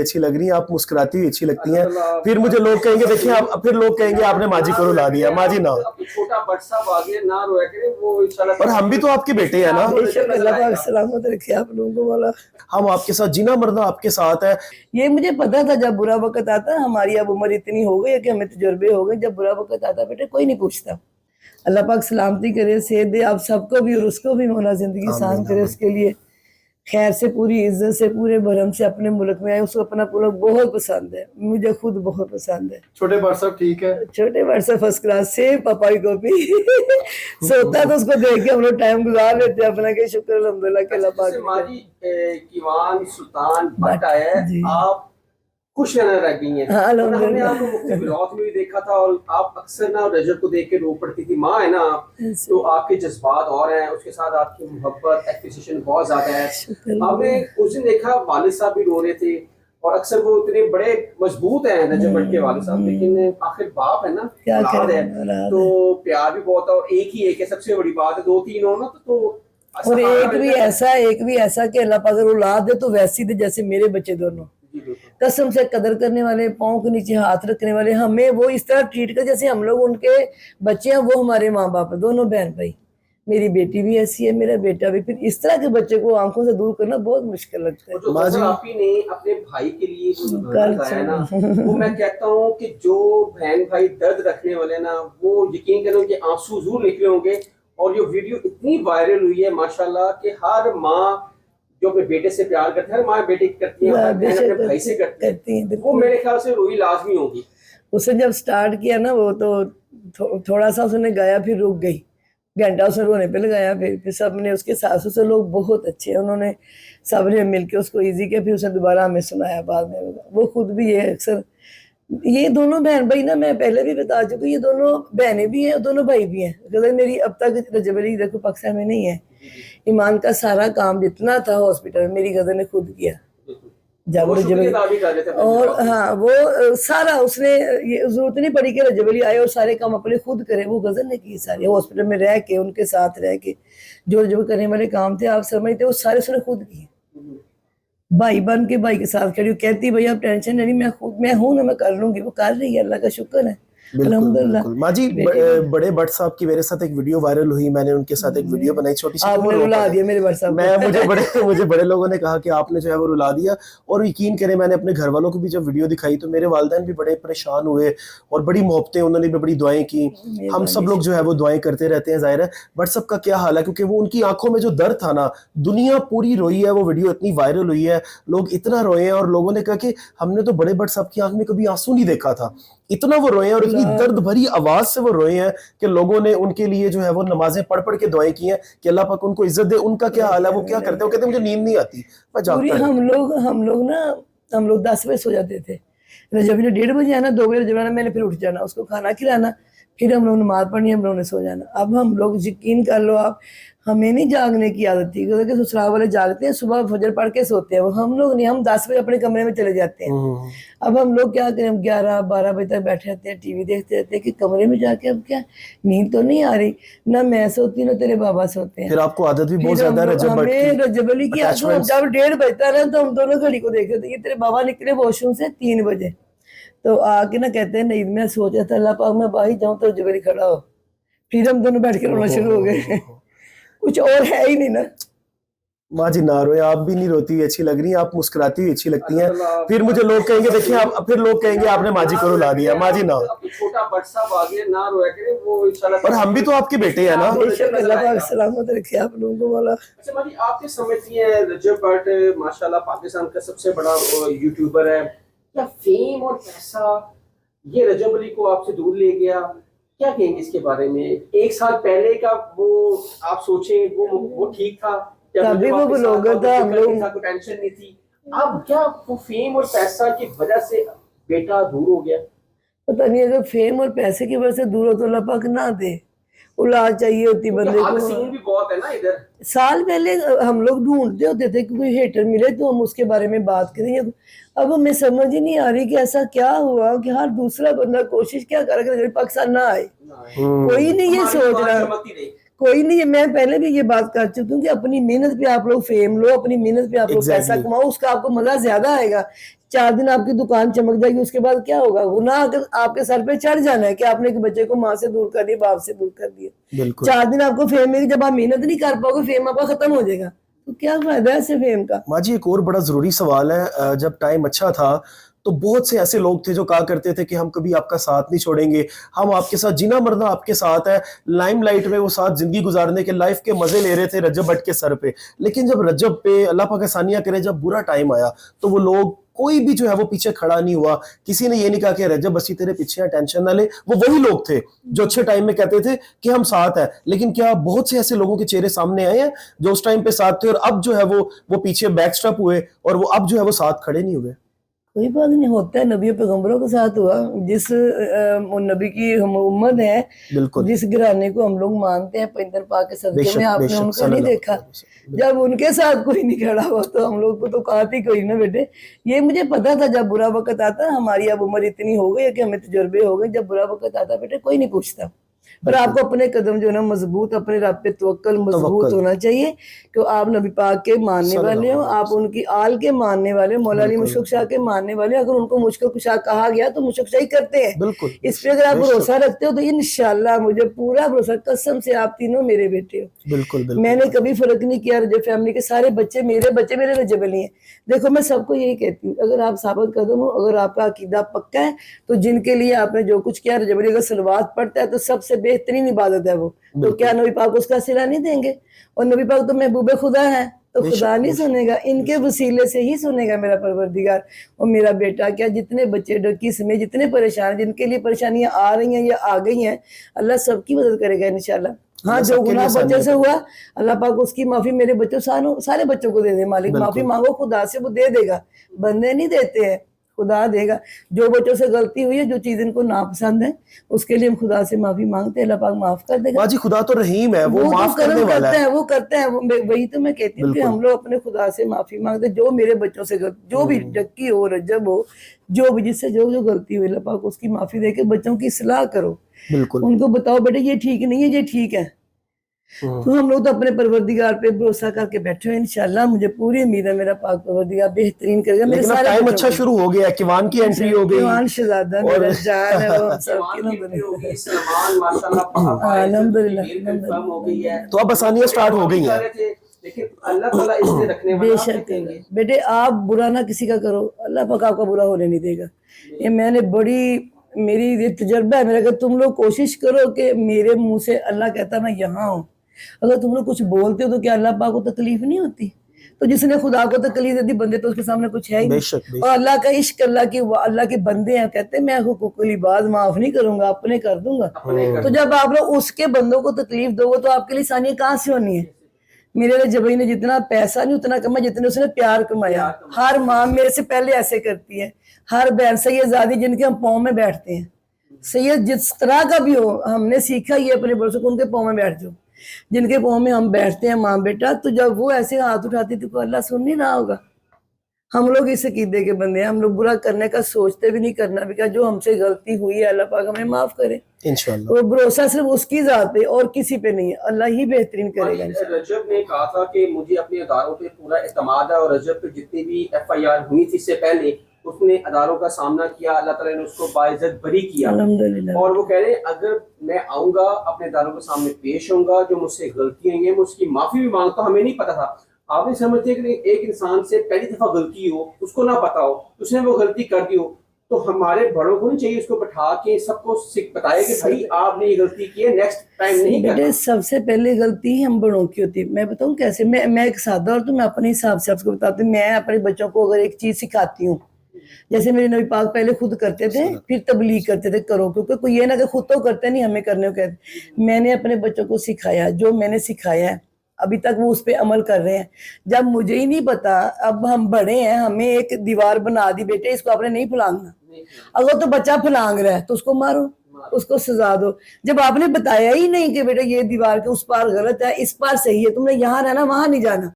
अच्छी लग रही हैं, आप मुस्कुराती हुई अच्छी लगती हैं। फिर मुझे लोग कहेंगे देखिए आप, फिर लोग कहेंगे आपने माजी को रुला दिया। माजी ना, छोटा बट साहब आगे ना रोया करे, वो इंशाल्लाह। और हम भी तो आपके बेटे हैं ना। अल्लाह पाक सलामत रखे आप लोगों को वाला। हम आपके साथ, जीना मरना आपके साथ है। ये मुझे पता था जब बुरा वक्त आता, हमारी अब उम्र इतनी हो गई है कि हमें तजुर्बे हो गए, जब बुरा वक्त आता बेटे कोई नहीं पूछता। अल्लाह पाक सलामती करे, सेहत दे आप सबको भी और उसको भी, मौला जिंदगी आसान करे उसके लिए। खैर से, पूरी इज्जत से, पूरे भरम से अपने मुल्क में आए। उसको अपना मुल्क बहुत पसंद है, मुझे खुद बहुत पसंद है। छोटे बट साहब ठीक है, छोटे बट साहब फर्स्ट क्लास से, पापा की कॉपी सोता तो उसको देख के हम लोग टाइम गुजार लेते हैं अपना। के शुक्र अल्हम्दुलिल्लाह के अल्लाह पाक। माजी कीवान सुल्तान बट आया है, आप खुश रहने लग गई हैं। हाँ, हमने आपको मुख्तलिफ व्लॉग में भी देखा था, और आप अक्सर ना रजब को देख के रो पड़ती थी। माँ है ना आप, तो आपके जज्बात और हैं, उसके साथ आपकी मोहब्बत एप्रिसिएशन बहुत ज्यादा है। हमने उस दिन देखा वालिद साहब भी रो रहे थे, और अक्सर वो इतने बड़े मजबूत हैं रजब भट्ट के वालिद साहब, लेकिन आखिर बाप है ना, औलाद है, तो प्यार भी बहुत है। और एक ही एक है, सबसे बड़ी बात है, 2-3 हो ना तो और एक भी ऐसा कि अल्लाह पाक अगर औलाद दे तो वैसी दे जैसे मेरे बच्चे दोनों। कसम से कदर करने वाले, पाँव के नीचे हाथ रखने वाले, हमें वो इस तरह ट्रीट कर जैसे हम लोग उनके बच्चे हैं, वो हमारे माँ बाप है, दोनों बहन भाई। मेरी बेटी भी ऐसी है, मेरा बेटा भी। फिर इस तरह के बच्चे को आंखों से दूर करना बहुत मुश्किल लगता है। जो आपी ने अपने भाई के लिए बताया ना, वो मैं कहता हूँ कि जो बहन भाई दर्द रखने वाले ना, वो यकीन करें कि आंसू जरूर निकले होंगे। और ये वीडियो इतनी वायरल हुई है माशाल्लाह कि हर माँ जो अपने बेटे से प्यार करती है, हर माँ बेटे करती है, अपने भाई से करती है, वो मेरे ख्याल से रोई लाजमी होगी। उसने जब स्टार्ट किया ना वो तो थोड़ा सा उसने गाया, फिर रुक गई, घंटा उसने रोने पे लगाया। फिर सबने, उसके सासू से लोग बहुत अच्छे हैं, उन्होंने सबने मिलके उसको इजी किया। फिर उसने दोबारा हमें सुनाया बाद में। वो खुद भी है अक्सर, ये दोनों बहन भाई ना, मैं पहले भी बता चुकी, ये दोनों बहनें भी हैं और दोनों भाई भी हैं। गजल मेरी अब तक रजब अली देखो पाकिस्तान में नहीं है। ईमान का सारा काम जितना था हॉस्पिटल में मेरी गजल ने खुद किया। जब और हाँ, वो सारा उसने, ये जरूरत नहीं पड़ी कि रजब अली आए और सारे काम अपने खुद करे, वो गजल ने की सारे। हॉस्पिटल में रह के, उनके साथ रह के जो करने वाले काम थे आप समझते, वो सारे उसने खुद किए। भाई बन के भाई के साथ खड़ी, कहती भैया आप टेंशन नहीं, मैं हूँ ना, मैं कर लूंगी। वो कर रही है, अल्लाह का शुक्र है। माजी बड़े भट्ट साहब की मेरे साथ एक वीडियो वायरल हुई, मैंने उनके साथ एक वीडियो बनाई छोटी सी। आपने रुला दिया मेरे भट्ट साहब। मुझे बड़े लोगों ने कहा कि आपने जो है वो रुला दिया। और यकीन करें, मैंने अपने घर वालों को भी जब वीडियो दिखाई तो मेरे वालिदैन भी बड़े परेशान हुए, और बड़ी मोहब्बतें, उन्होंने भी बड़ी दुआएं की। हम सब लोग जो है वो दुआएं करते रहते हैं। जाहिर है भट्ट साहब का क्या हाल है, क्योंकि वो उनकी आंखों में जो दर्द था ना, दुनिया पूरी रोई है। वो वीडियो इतनी वायरल हुई है, लोग इतना रोए हैं, और लोगों ने कहा कि हमने तो बड़े भट्ट साहब की आंख में कभी आंसू नहीं देखा था, इतना वो रोए हैं, और इतनी दर्द भरी आवाज से वो रोए हैं कि लोगों ने उनके लिए जो है वो नमाजें पढ़ पढ़ के दुआएं की हैं कि अल्लाह पाक उनको इज्जत दे। उनका क्या हाल है, वो क्या करते हैं? वो कहते हैं मुझे नींद नहीं आती, मैं जागता हूं। हम लोग 10 बजे सो जाते थे। जब 1:30 बजे आना, 2 बजे जब आना, मैंने फिर उठ जाना, उसको खाना खिलाना, फिर हम लोग नमाज पढ़नी, हम लोगों ने सो जाना। अब हम लोग यकीन कर लो आप, हमें नहीं जागने की आदत थी, क्योंकि ससुराल वाले जागते हैं, सुबह फजर पढ़ के सोते हैं। वो हम लोग नहीं, हम 10 बजे अपने कमरे में चले जाते हैं। अब हम लोग क्या करें, हम 11-12 बजे तक बैठे रहते हैं, टीवी देखते रहते हैं कि कमरे में जाके अब क्या नींद तो नहीं आ रही, ना मैं सोती ना तेरे बाबा सोते हैं। फिर आपको आदत भी बहुत ज्यादा है रजब अली की। जब 1:30 बजता है ना, तो हम दोनों घड़ी को देख रहे थे कि तेरे बाबा निकले वॉशरूम से 3 बजे, तो आके ना कहते हैं नहीं, मैं सोचा था अल्लाह पाक मैं बाहर जाऊं तो रजब अली खड़ा हो। फिर हम दोनों बैठ के रोना शुरू हो गए। कुछ और है ही नहीं ना। माँ जी ना रोए, आप भी नहीं रोती अच्छी लग रही हैं, आप मुस्कुराती हुई अच्छी लगती हैं। फिर मुझे लोग कहेंगे देखिए आप, फिर लोग कहेंगे आपने माँ जी को रुला दिया। माँ जी ना, छोटा बट साहब आगे ना रोया करे, वो इंशाल्लाह। और हम भी तो आपके बेटे हैं ना। अल्लाह पाक सलामत रखे आप लोगों को वाला। अच्छा माँ जी, आप क्या समझती हैं, रजब भट्ट माशाल्लाह पाकिस्तान का सबसे बड़ा यूट्यूबर है, क्या फेम और पैसा ये रजब अली को आपसे दूर ले गया? क्या कहेंगे इसके बारे में? 1 साल पहले का वो आप सोचें, वो ठीक था, तभी वो ब्लॉगर था, हम लोग को टेंशन नहीं थी। अब क्या वो फेम और पैसा की वजह से बेटा दूर हो गया? पता नहीं, अगर फेम और पैसे की वजह से दूर हो तो अल्लाह पाक ना दे, औलाद चाहिए होती बंदे को। सीन भी बहुत है ना इधर। साल पहले हम लोग ढूंढते होते थे कि कोई हेटर मिले तो हम उसके बारे में बात करेंगे। अब हमें समझ ही नहीं आ रही कि ऐसा क्या हुआ कि हर दूसरा बंदा कोशिश क्या कर रहा है कि पाकिस्तान ना आए। कोई नहीं ये सोच रहा, कोई नहीं। मैं पहले भी ये बात कर चुकी हूँ कि अपनी मेहनत पे आप लोग फेम लो, अपनी मेहनत पे आप लोग पैसा कमाओ, उसका आपको मजा ज्यादा आएगा। 4 दिन आपकी दुकान चमक जाएगी, उसके बाद क्या होगा? गुनाह अगर आपके सर पे चढ़ जाना है कि आपने एक बच्चे को माँ से दूर कर दिया, बाप से दूर कर दिया। बिल्कुल 4 दिन आपको फेम में, जब आप मेहनत नहीं कर पाओगे फेम आपका खत्म हो जाएगा, तो क्या फायदा है ऐसे फेम का? माँ जी एक और बड़ा जरूरी सवाल है, जब टाइम अच्छा था तो बहुत से ऐसे लोग थे जो कहा करते थे कि हम कभी आपका साथ नहीं छोड़ेंगे, हम आपके साथ जीना मरना आपके साथ है, लाइमलाइट में वो साथ जिंदगी गुजारने के, लाइफ के मजे ले रहे थे रजब भट्ट के सर पे। लेकिन जब रजब पे अल्लाह पाक आसानियां करे, जब बुरा टाइम आया तो वो लोग कोई भी जो है वो पीछे खड़ा नहीं हुआ, किसी ने ये नहीं कहा कि रजब बसी तेरे पीछे टेंशन ना ले। वो वही लोग थे जो अच्छे टाइम में कहते थे कि हम साथ हैं। लेकिन क्या बहुत से ऐसे लोगों के चेहरे सामने आए हैं जो उस टाइम पे साथ थे और अब जो है वो पीछे बैकस्टेप हुए और वो अब जो है वो साथ खड़े नहीं हुए? कोई बात नहीं, होता है, नबी पैगम्बरों के साथ हुआ। जिस नबी की हम उम्मत है, बिल्कुल जिस घराने को हम लोग मानते हैं पैगंबर पाक के सदके बेशक में, आपने बेशक उनको नहीं सल्लल्लाहु देखा? अलैहि वसल्लम। जब उनके साथ कोई नहीं खड़ा हुआ तो हम लोग को तो कहाती कोई ना बेटे। ये मुझे पता था जब बुरा वक्त आता, हमारी अब उम्र इतनी हो गई है कि हमें तजुर्बे हो गए, जब बुरा वक्त आता बेटे कोई नहीं पूछता। पर आपको अपने कदम जो है ना मजबूत, अपने रब पे तवक्कल मजबूत तवक्कल। होना चाहिए कि आप नबी पाक के मानने वाले हो, आप उनकी आल के मानने वाले, मौला अली मुशफ़िक़ शाह के मानने वाले। अगर उनको मुशफ़िक़ शाह कहा गया तो मुशफ़िक़ शाही करते हैं। बिल्कुल इस पे अगर आप भरोसा रखते हो तो इंशाल्लाह, मुझे पूरा भरोसा, कसम से, आप तीनों मेरे बेटे हो। बिल्कुल बिल्कुल मैंने कभी फर्क नहीं किया, रजब फैमिली के सारे बच्चे मेरे रजब अली हैं। देखो मैं सबको यही कहती हूँ, अगर आप साबित कदम हो, अगर आपका अकीदा पक्का है, तो जिनके लिए आपने जो कुछ किया, रजब अली अगर सलवात पढ़ता है तो सबसे बेहतरीन इबादत है वो, तो क्या नबी पाक उसका सिला नहीं देंगे? और नबी पाक तो महबूब खुदा है, तो खुदा नहीं सुनेगा? इनके वसीले से ही सुनेगा मेरा परवरदिगार। और मेरा बेटा क्या, जितने बच्चे डकीस में जितने परेशान, जिनके लिए परेशानियां आ रही हैं या आ गई हैं, अल्लाह सबकी मदद करेगा इंशाल्लाह। हाँ, जो गुनाह बच्चे से हुआ अल्लाह पाक उसकी माफी मेरे बच्चों सारे बच्चों को दे दे। मालिक माफी मांगो खुदा से, वो दे देगा। बंदे नहीं देते हैं, खुदा देगा। जो बच्चों से गलती हुई है, जो चीज इनको नापसंद है, उसके लिए हम खुदा से माफी मांगते हैं, अल्लाह पाक माफ कर देगा। बाजी खुदा तो रहीम है, वो माफ तो करने वाला है। वो करते हैं। वही तो मैं कहती हूँ कि हम लोग अपने खुदा से माफी मांगते हैं। जो मेरे बच्चों से जो भी डक्की हो, रजब हो, जो भी जिससे जो जो गलती हुई, अल्लाह पाक उसकी माफी देके बच्चों की इस्लाह करो। बिल्कुल उनको बताओ बेटे ये ठीक नहीं है, ये ठीक है। तो हम लोग तो अपने परवरदिगार पे भरोसा करके बैठे हैं। इंशाल्लाह मुझे पूरी उम्मीद है मेरा पाक परवरदिगार बेहतरीन करेगा। मेरे लेकिन अब सारे टाइम बच्चों अच्छा को। शुरू हो गया है, किवान की एंट्री हो गई जवान शहजादा मेरा जान है, वो हम सब जवान की की ना एंट्री हो बने। गई, सलमान माशाल्लाह अल्हम्दुलिल्लाह, कंफर्म हो गई है। तो अब आसानियां स्टार्ट हो गई हैं। लेकिन अल्लाह ताला इससे रखने वाला आप बेशक देखेंगे। बेटे, आप बुरा ना किसी का करो, अल्लाह पाक आपका बुरा होने नहीं देगा। ये मैंने मेरी ये तजर्बा है मेरा कि तुम लोग कोशिश करो कि मेरे मुंह से अल्लाह कहता मैं यहाँ हूँ। अगर तुम लोग कुछ बोलते हो तो क्या अल्लाह पाक को तकलीफ नहीं होती? तो जिसने खुदा को तकलीफ दे दी, बंदे तो उसके सामने कुछ है ही नहीं। बेशक और अल्लाह का इश्क, अल्लाह के बंदे हैं, कहते हैं मैं हुकूकुल इबाद माफ नहीं करूंगा, अपने कर दूंगा। तो जब आप लोग उसके बंदों को तकलीफ दोगे तो आपके लिए आसानी कहाँ से होनी है? मेरे रजबी ने जितना पैसा नहीं उतना कमाया जितने उसने प्यार कमाया। हर माँ मेरे से पहले ऐसे करती है, हर बहन सैयदादी जिनके हम पाँव में बैठते हैं, सैयद जिस तरह का भी हो, हमने सीखा ये अपने बड़ों से, उनके पाँव में बैठ जाओ। जिनके पाँव में हम बैठते हैं माँ बेटा, तो जब वो ऐसे हाथ उठाती तो अल्लाह सुन नहीं रहा होगा? हम लोग इस अकीदे के बंदे हैं, हम लोग बुरा करने का सोचते भी नहीं, करना भी क्या। जो हमसे गलती हुई है अल्लाह पाक हमें माफ करे इंशाल्लाह। वो भरोसा सिर्फ उसकी जात पे और किसी पे नहीं है, अल्लाह ही बेहतरीन करेगा। रजब ने कहा था कि मुझे अपने अदारों पे पूरा एतमाद है, और रजब पे जितनी भी FIR हुई थी इससे पहले उसने अदारों का सामना किया, अल्लाह ताला ने उसको बाइज्जत बरी किया। अल्हम्दुलिल्लाह। और वो कह रहे हैं अगर मैं आऊंगा अपने अदारों के सामने पेश होऊंगा, जो मुझसे गलतियां हुई हैं मैं उसकी माफी भी मांगता हूं। हमें नहीं पता था, आपने समझते कि एक इंसान से पहली दफा गलती हो, उसको ना पता हो, उसने वो गलती कर दी हो, तो हमारे बड़ों को नहीं चाहिए उसको बैठा के सबको बताया कि भाई आपने ये गलती की है, नेक्स्ट टाइम नहीं करना। बेटे सबसे पहले गलती ही हम बड़ों की होती है। मैं बताऊं कैसे? मैं एक सादा और तो मैं अपने हिसाब से आपको बताती हूँ। मैं अपने बच्चों को अगर एक चीज सिखाती हूँ, जैसे मेरे नबी पाक पहले खुद करते थे, फिर तबलीग करते थे करो, क्योंकि कोई ये ना कि खुद तो करते नहीं हमें करने को कहते। मैंने अपने बच्चों को सिखाया, जो मैंने सिखाया है अभी तक वो उस पे अमल कर रहे हैं। जब मुझे ही नहीं पता, अब हम बड़े हैं, हमें एक दीवार बना दी, बेटे इसको आपने नहीं फुलांगना। अगर तो बच्चा फुलांग रहा है तो उसको मारो, उसको सजा दो। जब आपने बताया ही नहीं कि बेटा ये दीवार के उस पार गलत है, इस पार सही है, तुमने यहाँ रहना वहां नहीं जाना,